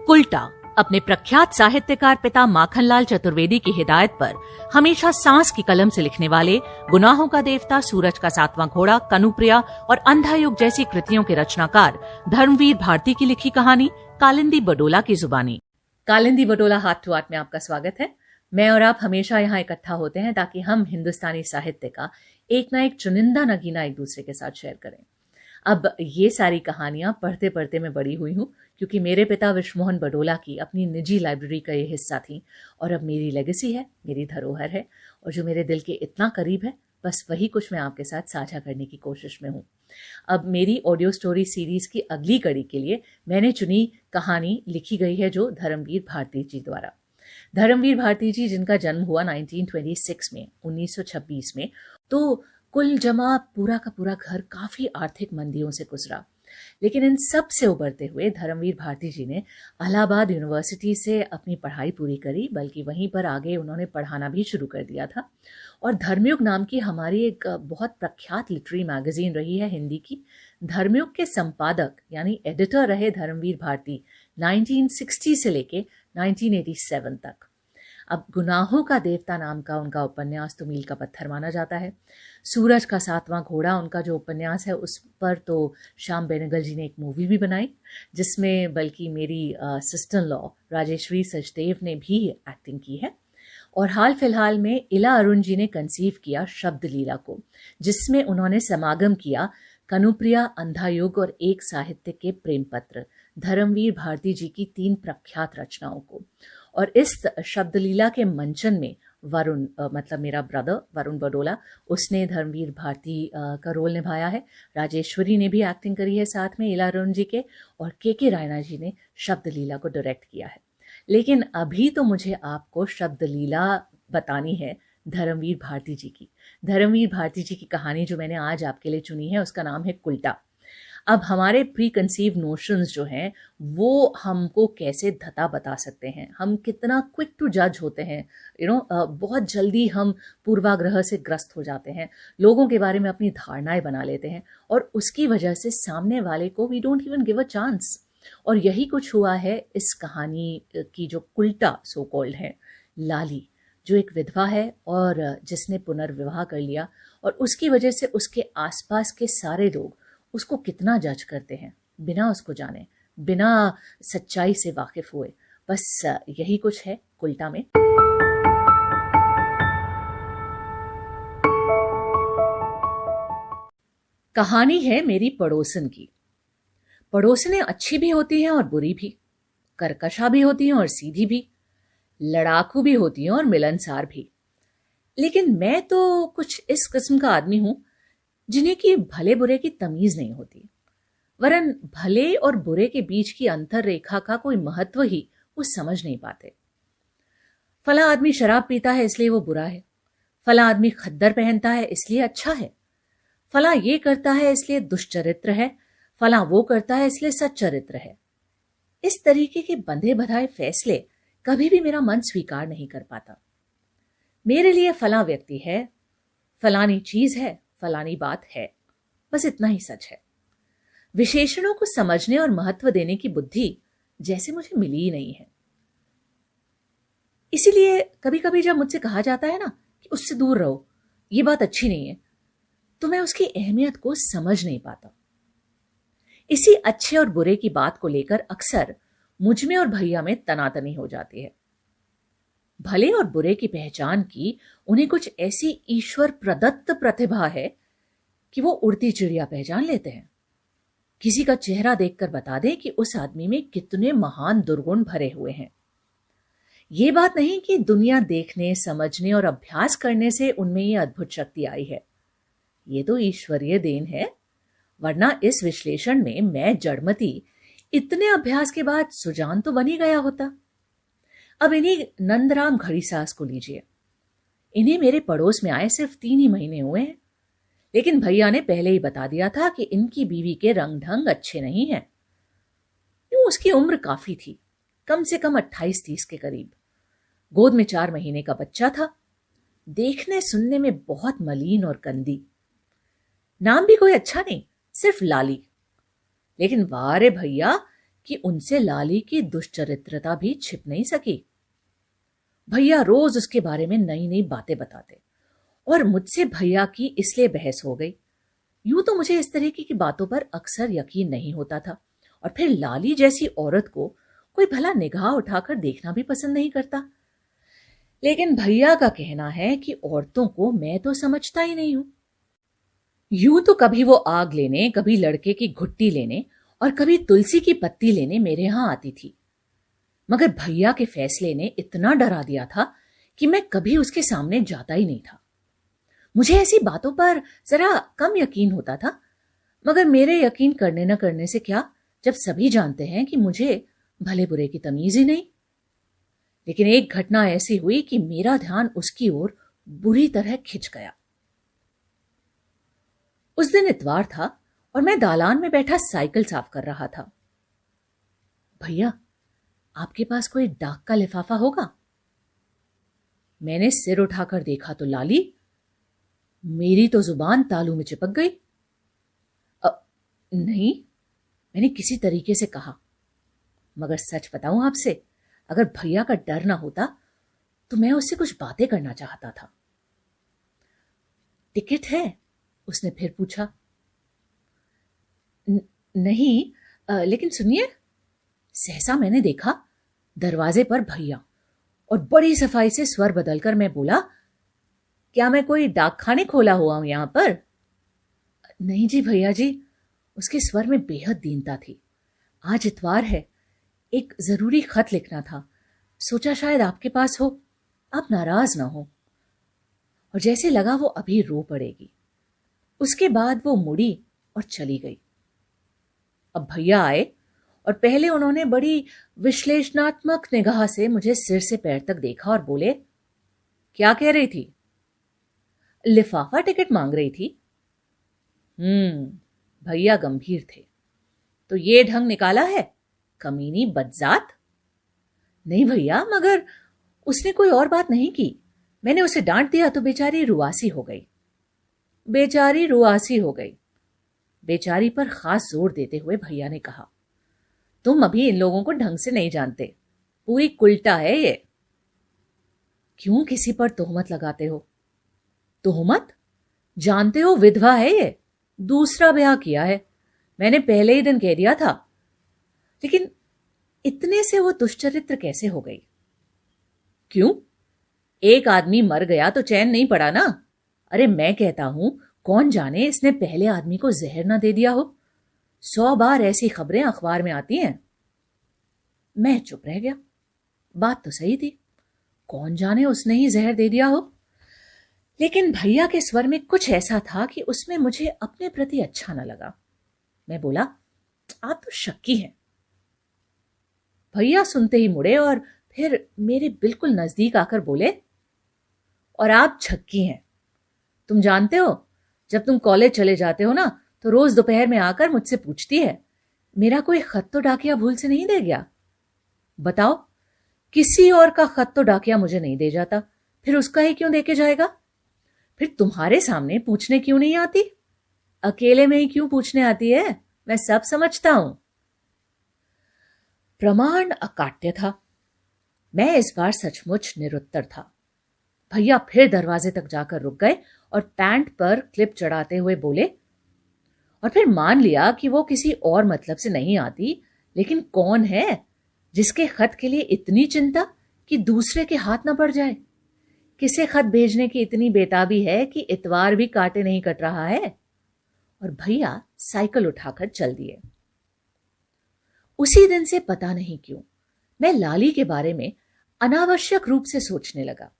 कुल्टा अपने प्रख्यात साहित्यकार पिता माखनलाल चतुर्वेदी की हिदायत पर हमेशा सांस की कलम से लिखने वाले गुनाहों का देवता, सूरज का सातवां घोड़ा, कनुप्रिया और अंधा युग जैसी कृतियों के रचनाकार धर्मवीर भारती की लिखी कहानी कालिंदी बडोला की जुबानी। कालिंदी बडोला हाथ टू हाथ में आपका स्वागत है। मैं और आप हमेशा यहाँ इकट्ठा होते हैं ताकि हम हिंदुस्तानी साहित्य का एक ना एक चुनिंदा नगीना एक दूसरे के साथ शेयर करें। अब ये सारी कहानियां पढ़ते पढ़ते मैं बड़ी हुई हूँ, क्योंकि मेरे पिता विश्वमोहन बडोला की अपनी निजी लाइब्रेरी का ये हिस्सा थी और अब मेरी लेगेसी है, मेरी धरोहर है और जो मेरे दिल के इतना करीब है, बस वही कुछ मैं आपके साथ साझा करने की कोशिश में हूँ। अब मेरी ऑडियो स्टोरी सीरीज की अगली कड़ी के लिए मैंने चुनी कहानी लिखी गई है जो धर्मवीर भारती जी द्वारा। धर्मवीर भारती जी जिनका जन्म हुआ 1926 में 1926 में, तो कुल जमा पूरा का पूरा घर काफी आर्थिक मंदियों से गुजरा। लेकिन इन सब से उबरते हुए धर्मवीर भारती जी ने इलाहाबाद यूनिवर्सिटी से अपनी पढ़ाई पूरी करी, बल्कि वहीं पर आगे उन्होंने पढ़ाना भी शुरू कर दिया था। और धर्मयुग नाम की हमारी एक बहुत प्रख्यात लिटरेरी मैगजीन रही है हिंदी की, धर्मयुग के संपादक यानी एडिटर रहे धर्मवीर भारती 1960 से लेके 1987 तक। अब गुनाहों का देवता नाम का उनका उपन्यास तो मील का पत्थर माना जाता है। सूरज का सातवां घोड़ा उनका जो उपन्यास है, उस पर तो श्याम बेनेगल जी ने एक मूवी भी बनाई, जिसमें बल्कि मेरी सिस्टर लॉ राजेश्वरी सचदेव ने भी एक्टिंग की है। और हाल फिलहाल में इला अरुण जी ने कंसीव किया शब्द लीला को, जिसमें उन्होंने समागम किया कनुप्रिया, अंधा युग और एक साहित्य के प्रेम पत्र धर्मवीर भारती जी की 3 प्रख्यात रचनाओं को। और इस शब्दलीला के मंचन में वरुण मतलब मेरा ब्रदर वरुण बडोला, उसने धर्मवीर भारती का रोल निभाया है। राजेश्वरी ने भी एक्टिंग करी है साथ में इला अरुण जी के, और के रायना जी ने शब्दलीला को डायरेक्ट किया है। लेकिन अभी तो मुझे आपको शब्दलीला बतानी है धर्मवीर भारती जी की। धर्मवीर भारती जी की कहानी जो मैंने आज आपके लिए चुनी है, उसका नाम है कुल्टा। अब हमारे प्री कंसीव नोशंस जो हैं वो हमको कैसे धता बता सकते हैं, हम कितना क्विक टू जज होते हैं, बहुत जल्दी हम पूर्वाग्रह से ग्रस्त हो जाते हैं, लोगों के बारे में अपनी धारणाएं बना लेते हैं और उसकी वजह से सामने वाले को we don't even give a chance. और यही कुछ हुआ है इस कहानी की जो कुल्टा सो कॉल्ड है। लाली जो एक विधवा है और जिसने पुनर्विवाह कर लिया, और उसकी वजह से उसके आसपास के सारे लोग उसको कितना जज करते हैं बिना उसको जाने, बिना सच्चाई से वाकिफ हुए। बस यही कुछ है कुल्टा में। कहानी है मेरी पड़ोसन की। पड़ोसनें अच्छी भी होती हैं और बुरी भी, कर्कशा भी होती हैं और सीधी भी, लड़ाकू भी होती हैं और मिलनसार भी। लेकिन मैं तो कुछ इस किस्म का आदमी हूं जिन्हें की भले बुरे की तमीज नहीं होती, वरन भले और बुरे के बीच की अंतर रेखा का कोई महत्व ही वो समझ नहीं पाते। फला आदमी शराब पीता है इसलिए वो बुरा है, फला आदमी खद्दर पहनता है इसलिए अच्छा है, फला ये करता है इसलिए दुष्चरित्र है, फला वो करता है इसलिए सच्चरित्र है। इस तरीके के बंधे बधाए फैसले कभी भी मेरा मन स्वीकार नहीं कर पाता। मेरे लिए फला व्यक्ति है, फलानी चीज है, फलानी बात है, बस इतना ही सच है। विशेषणों को समझने और महत्व देने की बुद्धि जैसे मुझे मिली ही नहीं है। इसीलिए कभी कभी जब मुझसे कहा जाता है ना कि उससे दूर रहो, ये बात अच्छी नहीं है, तो मैं उसकी अहमियत को समझ नहीं पाता। इसी अच्छे और बुरे की बात को लेकर अक्सर मुझ में और भैया में तनातनी हो जाती है। भले और बुरे की पहचान की उन्हें कुछ ऐसी ईश्वर प्रदत्त प्रतिभा है कि वो उड़ती चिड़िया पहचान लेते हैं। किसी का चेहरा देखकर बता दें कि उस आदमी में कितने महान दुर्गुण भरे हुए हैं। ये बात नहीं कि दुनिया देखने, समझने और अभ्यास करने से उनमें ये अद्भुत शक्ति आई है, ये तो ईश्वरीय देन है, वरना इस विश्लेषण में मैं जड़मती इतने अभ्यास के बाद सुजान तो बन ही गया होता। अब इन्हीं नंदराम घड़ीसास को लीजिए। इन्हें मेरे पड़ोस में आए सिर्फ 3 ही महीने हुए हैं, लेकिन भैया ने पहले ही बता दिया था कि इनकी बीवी के रंग ढंग अच्छे नहीं हैं। यूं उसकी उम्र काफी थी, कम से कम 28-30 के करीब। गोद में 4 महीने का बच्चा था, देखने सुनने में बहुत मलीन और कंदी। नाम भी कोई अच्छा नहीं, सिर्फ लाली। लेकिन वाह रे भैया, कि उनसे लाली की दुष्चरित्रता भी छिप नहीं सकी। भैया रोज उसके बारे में नई नई बातें बताते और मुझसे भैया की इसलिए बहस हो गई। यूं तो मुझे इस तरह की बातों पर अक्सर यकीन नहीं होता था, और फिर लाली जैसी औरत को कोई भला निगाह उठाकर देखना भी पसंद नहीं करता। लेकिन भैया का कहना है कि औरतों को मैं तो समझता ही नहीं हूं। यूं तो कभी वो आग लेने, कभी लड़के की घुट्टी लेने और कभी तुलसी की पत्ती लेने मेरे यहां आती थी, मगर भैया के फैसले ने इतना डरा दिया था कि मैं कभी उसके सामने जाता ही नहीं था। मुझे ऐसी बातों पर जरा कम यकीन होता था, मगर मेरे यकीन करने न करने से क्या, जब सभी जानते हैं कि मुझे भले बुरे की तमीज ही नहीं। लेकिन एक घटना ऐसी हुई कि मेरा ध्यान उसकी ओर बुरी तरह खिंच गया। उस दिन इतवार था और मैं दालान में बैठा साइकिल साफ कर रहा था। भैया, आपके पास कोई डाक का लिफाफा होगा? मैंने सिर उठाकर देखा तो लाली, मेरी तो जुबान तालू में चिपक गई। नहीं, मैंने किसी तरीके से कहा। मगर सच बताऊं आपसे, अगर भैया का डर ना होता तो मैं उससे कुछ बातें करना चाहता था। टिकट है? उसने फिर पूछा। नहीं, लेकिन सुनिए। सहसा मैंने देखा दरवाजे पर भैया, और बड़ी सफाई से स्वर बदलकर मैं बोला, क्या मैं कोई डाकखाने खोला हुआ हूं यहां पर? नहीं जी भैया जी, उसके स्वर में बेहद दीनता थी। आज इतवार है, एक जरूरी खत लिखना था, सोचा शायद आपके पास हो, आप नाराज ना हो। और जैसे लगा वो अभी रो पड़ेगी। उसके बाद वो मुड़ी और चली गई। अब भैया आए और पहले उन्होंने बड़ी विश्लेषणात्मक निगाह से मुझे सिर से पैर तक देखा और बोले, क्या कह रही थी? लिफाफा टिकट मांग रही थी। भैया गंभीर थे। तो ये ढंग निकाला है, कमीनी बदजात? नहीं भैया, मगर उसने कोई और बात नहीं की। मैंने उसे डांट दिया तो बेचारी रुआसी हो गई। बेचारी रुआसी हो गई। बेचारी पर खास जोर देते हुए भैया ने कहा, तुम अभी इन लोगों को ढंग से नहीं जानते, पूरी कुल्टा है ये। क्यों किसी पर तोहमत लगाते हो? तोहमत? जानते हो विधवा है ये, दूसरा ब्याह किया है। मैंने पहले ही दिन कह दिया था। लेकिन इतने से वो दुष्चरित्र कैसे हो गई? क्यों? एक आदमी मर गया तो चैन नहीं पड़ा ना। अरे मैं कहता हूं, कौन जाने इसने पहले आदमी को जहर ना दे दिया हो। 100 बार ऐसी खबरें अखबार में आती हैं। मैं चुप रह गया। बात तो सही थी, कौन जाने उसने ही जहर दे दिया हो। लेकिन भैया के स्वर में कुछ ऐसा था कि उसमें मुझे अपने प्रति अच्छा न लगा। मैं बोला, आप तो शक्की हैं। भैया सुनते ही मुड़े और फिर मेरे बिल्कुल नजदीक आकर बोले, और आप छक्की हैं। तुम जानते हो, जब तुम कॉलेज चले जाते हो ना, तो रोज दोपहर में आकर मुझसे पूछती है, मेरा कोई खत तो डाकिया भूल से नहीं दे गया? बताओ, किसी और का खत तो डाकिया मुझे नहीं दे जाता, फिर उसका ही क्यों देके जाएगा? फिर तुम्हारे सामने पूछने क्यों नहीं आती? अकेले में ही क्यों पूछने आती है? मैं सब समझता हूं। प्रमाण अकाट्य था। मैं इस बार सचमुच निरुत्तर था। भैया फिर दरवाजे तक जाकर रुक गए और पैंट पर क्लिप चढ़ाते हुए बोले, और फिर मान लिया कि वो किसी और मतलब से नहीं आती, लेकिन कौन है जिसके खत के लिए इतनी चिंता कि दूसरे के हाथ ना पड़ जाए? किसे खत भेजने की इतनी बेताबी है कि इतवार भी काटे नहीं कट रहा है? और भैया साइकिल उठाकर चल दिए। उसी दिन से पता नहीं क्यों मैं लाली के बारे में अनावश्यक रूप से सोचने लगा।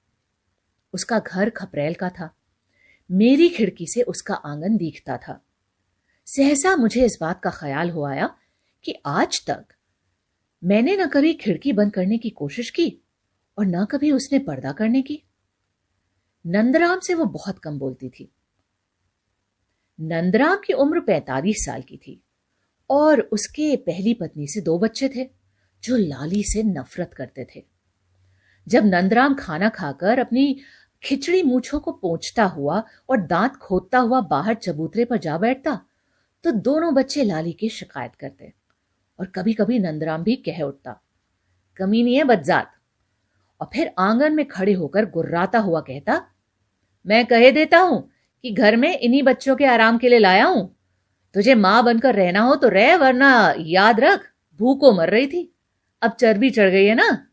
उसका घर खपरेल का था। मेरी खिड़की से उसका आंगन दिखता था। सहसा मुझे इस बात का ख्याल हो आया कि आज तक मैंने न कभी खिड़की बंद करने की कोशिश की और न कभी उसने पर्दा करने की। नंदराम से वो बहुत कम बोलती थी। नंदराम की उम्र 45 साल की थी और उसके पहली पत्नी से 2 बच्चे थे जो लाली से नफरत करते थे। जब नंदराम खाना खाकर अपनी खिचड़ी मूंछों को पोंछता हुआ और दांत खोदता हुआ बाहर चबूतरे पर जा बैठता तो दोनों बच्चे लाली की शिकायत करते और कभी कभी नंदराम भी कह उठता, कमीनी है बदजात। और फिर आंगन में खड़े होकर गुर्राता हुआ कहता, मैं कहे देता हूं कि घर में इन्हीं बच्चों के आराम के लिए लाया हूं। तुझे मां बनकर रहना हो तो रह, वरना याद रख भूखों मर रही थी, अब चर्बी चढ़ गई है ना,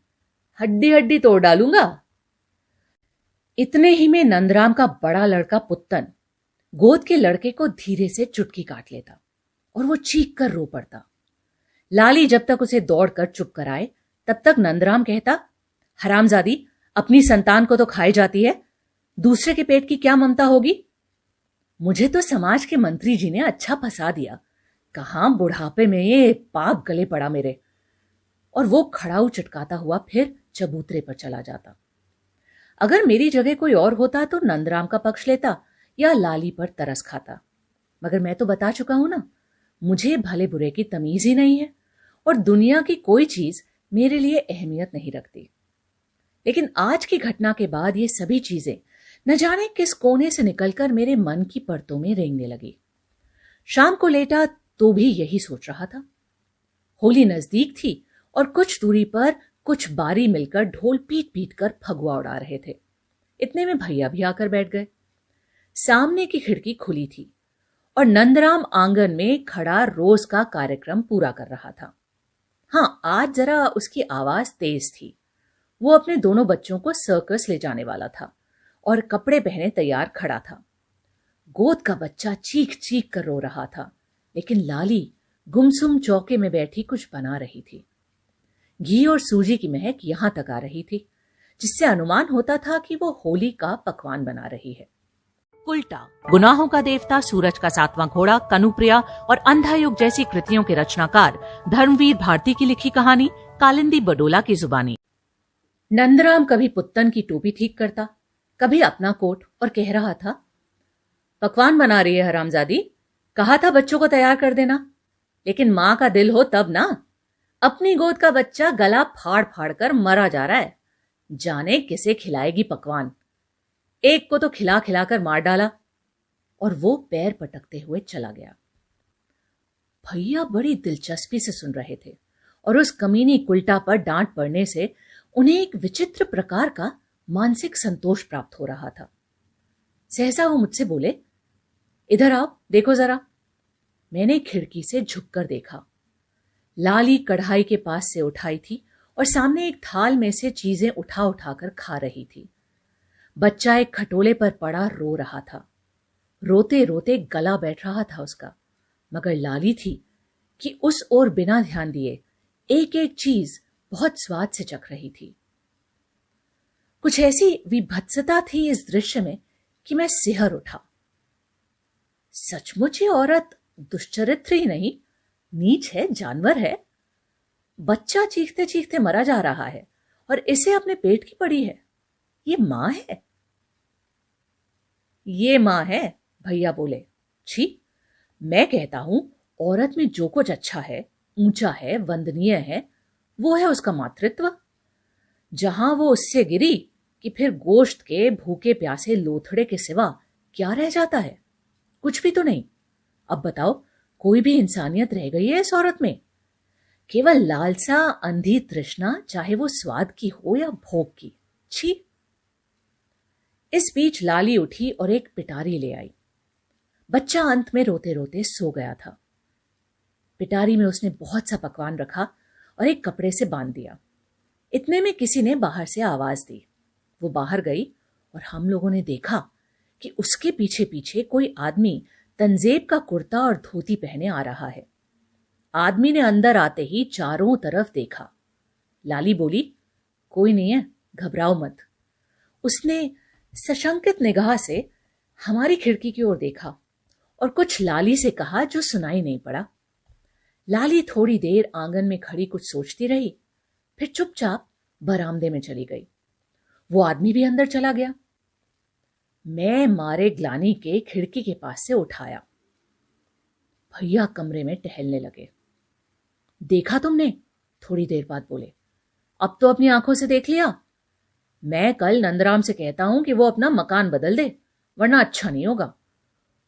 हड्डी हड्डी तोड़ डालूंगा। इतने ही में नंदराम का बड़ा लड़का पुत्तन गोद के लड़के को धीरे से चुटकी काट लेता और वो चीख कर रो पड़ता। लाली जब तक उसे दौड़कर चुप कराए तब तक नंदराम कहता, हरामजादी, अपनी संतान को तो खाई जाती है, दूसरे के पेट की क्या ममता होगी। मुझे तो समाज के मंत्री जी ने अच्छा फंसा दिया, कहां बुढ़ापे में ये पाप गले पड़ा मेरे। और वो खड़ाऊ चटकाता हुआ फिर चबूतरे पर चला जाता। अगर मेरी जगह कोई और होता तो नंदराम का पक्ष लेता या लाली पर तरस खाता, मगर मैं तो बता चुका हूं ना, मुझे भले बुरे की तमीज ही नहीं है और दुनिया की कोई चीज मेरे लिए अहमियत नहीं रखती। लेकिन आज की घटना के बाद ये सभी चीजें न जाने किस कोने से निकलकर मेरे मन की परतों में रेंगने लगी। शाम को लेटा तो भी यही सोच रहा था। होली नजदीक थी और कुछ दूरी पर कुछ बारी मिलकर ढोल पीट पीट कर फगुआ उड़ा रहे थे। इतने में भैया भी आकर बैठ गए। सामने की खिड़की खुली थी और नंदराम आंगन में खड़ा रोज का कार्यक्रम पूरा कर रहा था। हां, आज जरा उसकी आवाज तेज थी। वो अपने दोनों बच्चों को सर्कस ले जाने वाला था और कपड़े पहने तैयार खड़ा था। गोद का बच्चा चीख चीख कर रो रहा था, लेकिन लाली गुमसुम चौके में बैठी कुछ बना रही थी। घी और सूजी की महक यहां तक आ रही थी, जिससे अनुमान होता था कि वो होली का पकवान बना रही है। उल्टा गुनाहों का देवता सूरज का सातवां घोड़ा कनुप्रिया और अंधायुग जैसी कृतियों के रचनाकार धर्मवीर भारती की लिखी कहानी कालिंदी बडोला की जुबानी। नंदराम कभी पुत्तन की टोपी ठीक करता, कभी अपना कोट, और कह रहा था, पकवान बना रही है हरामजादी, कहा था बच्चों को तैयार कर देना, लेकिन मां का दिल हो तब ना। अपनी गोद का बच्चा गला फाड़ फाड़ कर मरा जा रहा है, जाने किसे खिलाएगी पकवान। एक को तो खिला खिलाकर मार डाला। और वो पैर पटकते हुए चला गया। भैया बड़ी दिलचस्पी से सुन रहे थे और उस कमीनी कुल्टा पर डांट पड़ने से उन्हें एक विचित्र प्रकार का मानसिक संतोष प्राप्त हो रहा था। सहसा वो मुझसे बोले, इधर आओ, देखो जरा। मैंने खिड़की से झुककर देखा। लाली कढ़ाई के पास से उठाई थी और सामने एक थाल में से चीजें उठा उठाकर खा रही थी। बच्चा एक खटोले पर पड़ा रो रहा था। रोते रोते गला बैठ रहा था उसका, मगर लाली थी कि उस ओर बिना ध्यान दिए एक एक चीज बहुत स्वाद से चख रही थी। कुछ ऐसी विभत्सता थी इस दृश्य में कि मैं सिहर उठा। सचमुच ये औरत दुष्चरित्र ही नहीं, नीच है, जानवर है। बच्चा चीखते चीखते मरा जा रहा है और इसे अपने पेट की पड़ी है। ये मां है, ये मां है, भैया बोले। छी, मैं कहता हूं औरत में जो कुछ अच्छा है, ऊंचा है, वंदनीय है, वो है उसका मातृत्व। जहां वो उससे गिरी कि फिर गोश्त के भूखे प्यासे लोथड़े के सिवा क्या रह जाता है? कुछ भी तो नहीं। अब बताओ, कोई भी इंसानियत रह गई है इस औरत में? केवल लालसा, अंधी तृष्णा, चाहे वो स्वाद की हो या भोग की। छी। इस बीच लाली उठी और एक पिटारी ले आई। बच्चा अंत में रोते रोते सो गया था। पिटारी में उसने बहुत सा पकवान रखा और एक कपड़े से बांध दिया। इतने में किसी ने बाहर से आवाज दी। वो बाहर गई और हम लोगों ने देखा कि उसके पीछे पीछे कोई आदमी तंजेब का कुर्ता और धोती पहने आ रहा है। आदमी ने अंदर आते ही चारों तरफ देखा। लाली बोली, कोई नहीं है, घबराओ मत। उसने सशंकित निगाह से हमारी खिड़की की ओर देखा और कुछ लाली से कहा जो सुनाई नहीं पड़ा। लाली थोड़ी देर आंगन में खड़ी कुछ सोचती रही, फिर चुपचाप बरामदे में चली गई। वो आदमी भी अंदर चला गया। मैं मारे ग्लानि के खिड़की के पास से उठाया। भैया कमरे में टहलने लगे। देखा तुमने? थोड़ी देर बाद बोले। अब तो अपनी आंखों से देख लिया। मैं कल नंदराम से कहता हूं कि वो अपना मकान बदल दे, वरना अच्छा नहीं होगा।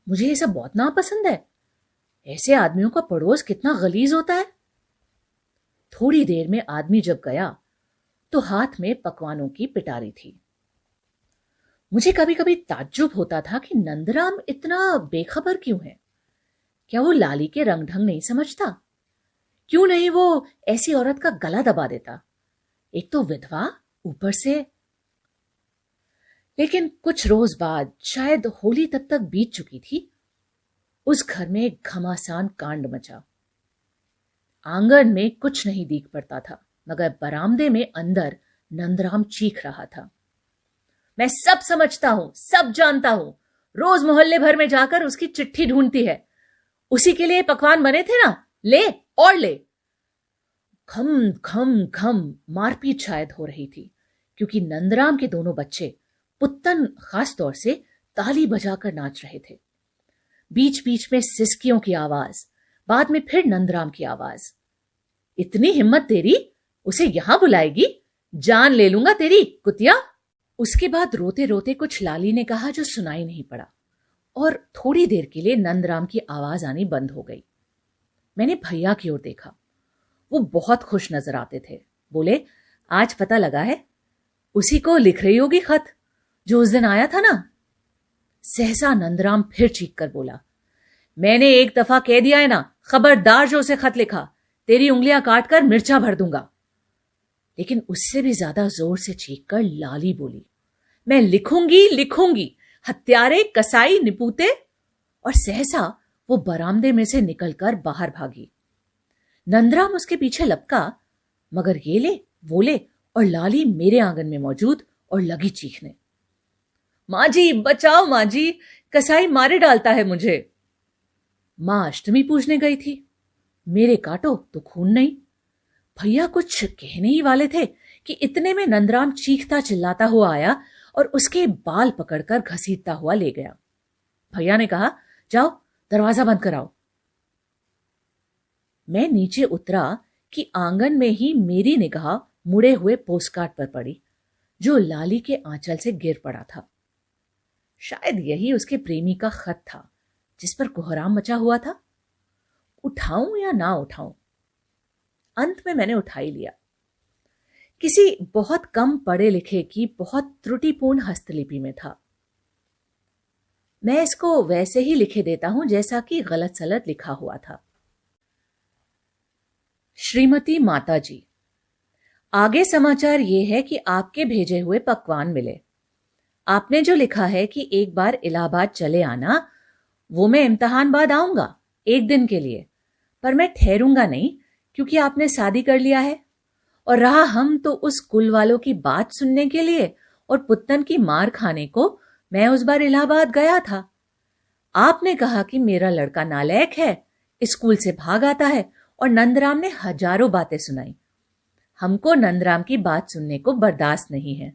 मुझे ये सब बहुत नापसंद है। ऐसे आदमियों का पड़ोस कितना गलीज होता है। थोड़ी देर में आदमी जब गया तो हाथ में पकवानों की पिटारी थी। मुझे कभी कभी ताज्जुब होता था कि नंदराम इतना बेखबर क्यों है। क्या वो लाली के रंग ढंग नहीं समझता? क्यों नहीं वो ऐसी औरत का गला दबा देता? एक तो विधवा, ऊपर से। लेकिन कुछ रोज बाद, शायद होली तब तक बीत चुकी थी, उस घर में एक घमासान कांड मचा। आंगन में कुछ नहीं दिख पड़ता था, मगर बरामदे में अंदर नंदराम चीख रहा था। मैं सब समझता हूं, सब जानता हूं। रोज मोहल्ले भर में जाकर उसकी चिट्ठी ढूंढती है। उसी के लिए पकवान बने थे ना, ले और ले। खम खम खम मारपीट शायद हो रही थी, क्योंकि नंदराम के दोनों बच्चे, पुत्तन खास तौर से, ताली बजाकर नाच रहे थे। बीच बीच में सिसकियों की आवाज, बाद में फिर नंदराम की आवाज। इतनी हिम्मत तेरी, उसे यहां बुलाएगी? जान ले लूंगा तेरी, कुतिया। उसके बाद रोते रोते कुछ लाली ने कहा जो सुनाई नहीं पड़ा, और थोड़ी देर के लिए नंदराम की आवाज आनी बंद हो गई। मैंने भैया की ओर देखा। वो बहुत खुश नजर आते थे। बोले, आज पता लगा है, उसी को लिख रही होगी खत, जो उस दिन आया था ना। सहसा नंदराम फिर चीख कर बोला, मैंने एक दफा कह दिया है ना, खबरदार जो उसे खत लिखा, तेरी उंगलियां काटकर मिर्चा भर दूंगा। लेकिन उससे भी ज्यादा जोर से चीख कर लाली बोली, मैं लिखूंगी लिखूंगी, हत्यारे, कसाई, निपूते। और सहसा वो बरामदे में से निकलकर बाहर भागी। नंदराम उसके पीछे लपका, मगर ये ले वो ले, और लाली मेरे आंगन में मौजूद और लगी चीखने, माँ जी बचाओ, माँ जी, कसाई मारे डालता है मुझे। माँ अष्टमी पूजने गई थी, मेरे काटो तो खून नहीं। भैया कुछ कहने ही वाले थे कि इतने में नंदराम चीखता चिल्लाता हुआ आया और उसके बाल पकड़कर घसीटता हुआ ले गया। भैया ने कहा, जाओ दरवाजा बंद कराओ। मैं नीचे उतरा कि आंगन में ही मेरी निगाह मुड़े हुए पोस्टकार्ड पर पड़ी, जो लाली के आंचल से गिर पड़ा था। शायद यही उसके प्रेमी का खत था, जिस पर कोहराम मचा हुआ था। उठाऊं या ना उठाऊं? अंत में मैंने उठा ही लिया। किसी बहुत कम पढ़े लिखे की बहुत त्रुटिपूर्ण हस्तलिपि में था। मैं इसको वैसे ही लिखे देता हूं जैसा कि गलत सलत लिखा हुआ था। श्रीमती माता जी, आगे समाचार ये है कि आपके भेजे हुए पकवान मिले। आपने जो लिखा है कि एक बार इलाहाबाद चले आना, वो मैं इम्तिहान बाद आऊंगा 1 दिन के लिए, पर मैं ठहरूंगा नहीं, क्योंकि आपने शादी कर लिया है। और रहा हम तो उस कुल वालों की बात सुनने के लिए और पुत्तन की मार खाने को, मैं उस बार इलाहाबाद गया था। आपने कहा कि मेरा लड़का नालायक है, स्कूल से भाग आता है, और नंदराम ने हजारों बातें सुनाई। हमको नंदराम की बात सुनने को बर्दाश्त नहीं है।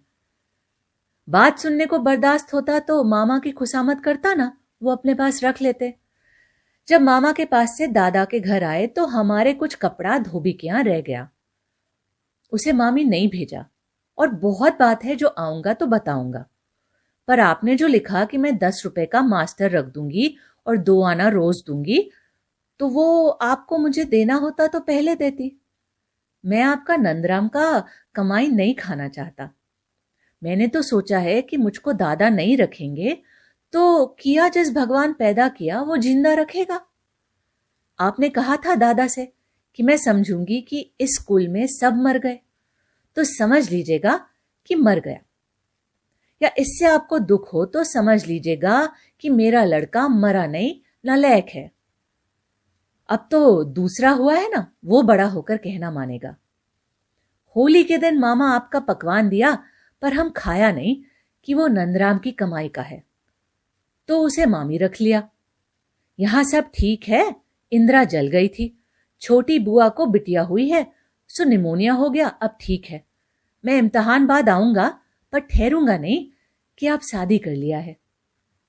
बात सुनने को बर्दाश्त होता तो मामा की खुशामद करता ना, वो अपने पास रख लेते। जब मामा के पास से दादा के घर आए तो हमारे कुछ कपड़ा धोबी के यहां रह गया, उसे मामी नहीं भेजा। और बहुत बात है जो आऊंगा तो बताऊंगा, पर आपने जो लिखा कि मैं 10 रुपए का मास्टर रख दूंगी और 2 आना रोज दूंगी, तो वो आपको मुझे देना होता तो पहले देती। मैं आपका नंदराम का कमाई नहीं खाना चाहता। मैंने तो सोचा है कि मुझको दादा नहीं रखेंगे तो किया जिस भगवान पैदा किया वो जिंदा रखेगा। आपने कहा था दादा से कि मैं समझूंगी कि इस कुल में सब मर गए, तो समझ लीजिएगा कि मर गया। या इससे आपको दुख हो तो समझ लीजिएगा कि मेरा लड़का मरा नहीं, नालायक है। अब तो दूसरा हुआ है ना, वो बड़ा होकर कहना मानेगा। होली के दिन मामा आपका पकवान दिया, पर हम खाया नहीं कि वो नंदराम की कमाई का है, तो उसे मामी रख लिया। यहां सब ठीक है। इंदिरा जल गई थी, छोटी बुआ को बिटिया हुई है, सो निमोनिया हो गया, अब ठीक है। मैं इम्तिहान बाद आऊंगा, पर ठहरूंगा नहीं कि आप शादी कर लिया है।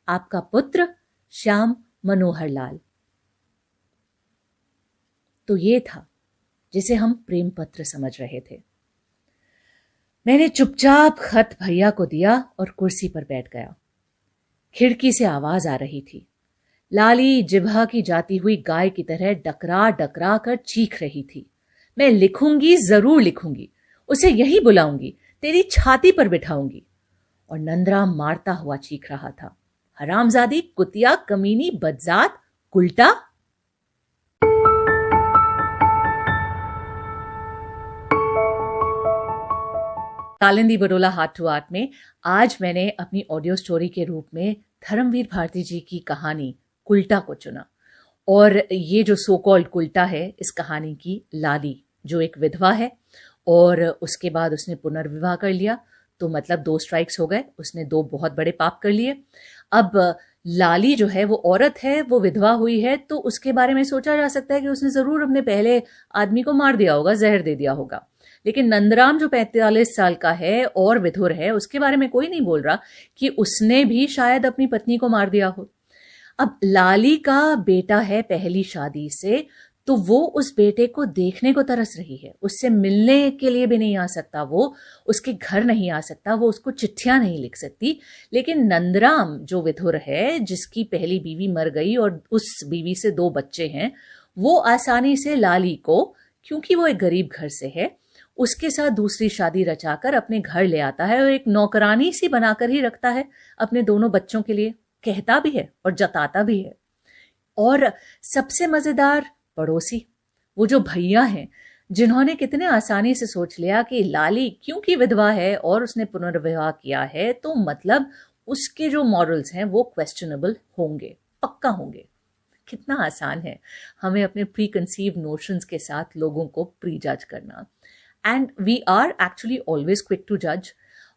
आपका पुत्र श्याम मनोहर लाल। तो ये था जिसे हम प्रेम पत्र समझ रहे थे। मैंने चुपचाप खत भैया को दिया और कुर्सी पर बैठ गया। खिड़की से आवाज आ रही थी। लाली जिभा की जाती हुई गाय की तरह डकरा डकरा कर चीख रही थी। मैं लिखूंगी, जरूर लिखूंगी, उसे यही बुलाऊंगी, तेरी छाती पर बिठाऊंगी। और नंदराम मारता हुआ चीख रहा था, हरामजादी, कुतिया, कमीनी, बदजात, उल्टा। Kalindi Badola heart to heart में आज मैंने अपनी ऑडियो स्टोरी के रूप में धर्मवीर भारती जी की कहानी कुल्टा को चुना। और ये जो सो कॉल्ड कुल्टा है, इस कहानी की लाली, जो एक विधवा है और उसके बाद उसने पुनर्विवाह कर लिया, तो मतलब 2 स्ट्राइक्स हो गए, उसने 2 बहुत बड़े पाप कर लिए। अब लाली जो है वो औरत है, वो विधवा हुई है, तो उसके बारे में सोचा जा सकता है कि उसने जरूर अपने पहले आदमी को मार दिया होगा, जहर दे दिया होगा। लेकिन नंदराम जो 45 साल का है और विधुर है, उसके बारे में कोई नहीं बोल रहा कि उसने भी शायद अपनी पत्नी को मार दिया हो। अब लाली का बेटा है पहली शादी से, तो वो उस बेटे को देखने को तरस रही है, उससे मिलने के लिए भी नहीं आ सकता, वो उसके घर नहीं आ सकता, वो उसको चिट्ठियां नहीं लिख सकती। लेकिन नंदराम जो विधुर है, जिसकी पहली बीवी मर गई और उस बीवी से 2 बच्चे हैं, वो आसानी से लाली को, क्योंकि वो एक गरीब घर से है, उसके साथ दूसरी शादी रचाकर अपने घर ले आता है और एक नौकरानी सी बनाकर ही रखता है अपने दोनों बच्चों के लिए। कहता भी है और जताता भी है। और सबसे मजेदार, पड़ोसी, वो जो भैया हैं, जिन्होंने कितने आसानी से सोच लिया कि लाली क्योंकि विधवा है और उसने पुनर्विवाह किया है, तो मतलब उसके जो मॉरल्स हैं वो क्वेश्चनेबल होंगे, पक्का होंगे। कितना आसान है हमें अपने प्री कंसीव नोशंस के साथ लोगों को प्री जज करना। And we are actually always quick to जज,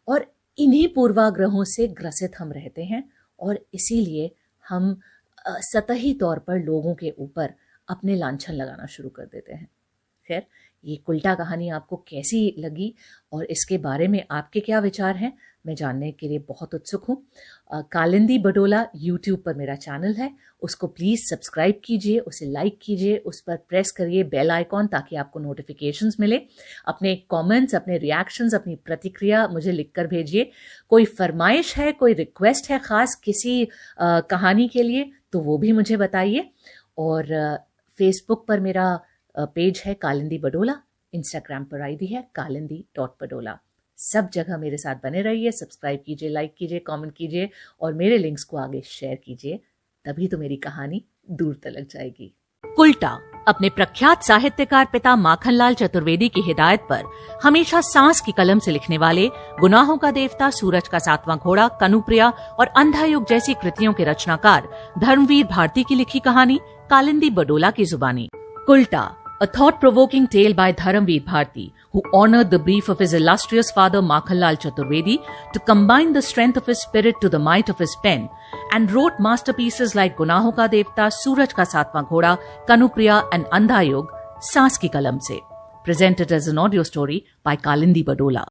और इन्हीं पूर्वाग्रहों से ग्रसित हम रहते हैं, और इसीलिए हम सतही तौर पर लोगों के ऊपर अपने लांछन लगाना शुरू कर देते हैं। खैर, ये कुल्टा कहानी आपको कैसी लगी और इसके बारे में आपके क्या विचार हैं, मैं जानने के लिए बहुत उत्सुक हूँ। कालिंदी बडोला यूट्यूब पर मेरा चैनल है, उसको प्लीज़ सब्सक्राइब कीजिए, उसे लाइक कीजिए, उस पर प्रेस करिए बेल आइकॉन, ताकि आपको नोटिफिकेशंस मिले। अपने कमेंट्स, अपने रिएक्शंस, अपनी प्रतिक्रिया मुझे लिखकर भेजिए। कोई फरमाइश है, कोई रिक्वेस्ट है ख़ास किसी कहानी के लिए, तो वो भी मुझे बताइए। और फेसबुक पर मेरा पेज है कालिंदी बडोला, इंस्टाग्राम पर आईडी है kalindi.badola। सब जगह मेरे साथ बने रहिए, सब्सक्राइब कीजिए, लाइक कीजिए, कमेंट कीजिए और मेरे लिंक्स को आगे शेयर कीजिए, तभी तो मेरी कहानी दूर तलक जाएगी। कुल्टा अपने प्रख्यात साहित्यकार पिता माखनलाल चतुर्वेदी की हिदायत पर हमेशा सांस की कलम से लिखने वाले गुनाहों का देवता, सूरज का 7वां घोड़ा, कनुप्रिया और अंधा युग जैसी कृतियों के रचनाकार धर्मवीर भारती की लिखी कहानी कालिंदी बडोला की जुबानी। कुल्टा, a thought-provoking tale by Dharamveer Bharti, who honored the brief of his illustrious father Makhanlal Chaturvedi to combine the strength of his spirit to the might of his pen, and wrote masterpieces like Gunahon Ka Devta, Suraj Ka 7वां Ghoda, Kanupriya and Andha Yug, Saans Ki Kalam Se. Presented as an audio story by Kalindi Bडोला।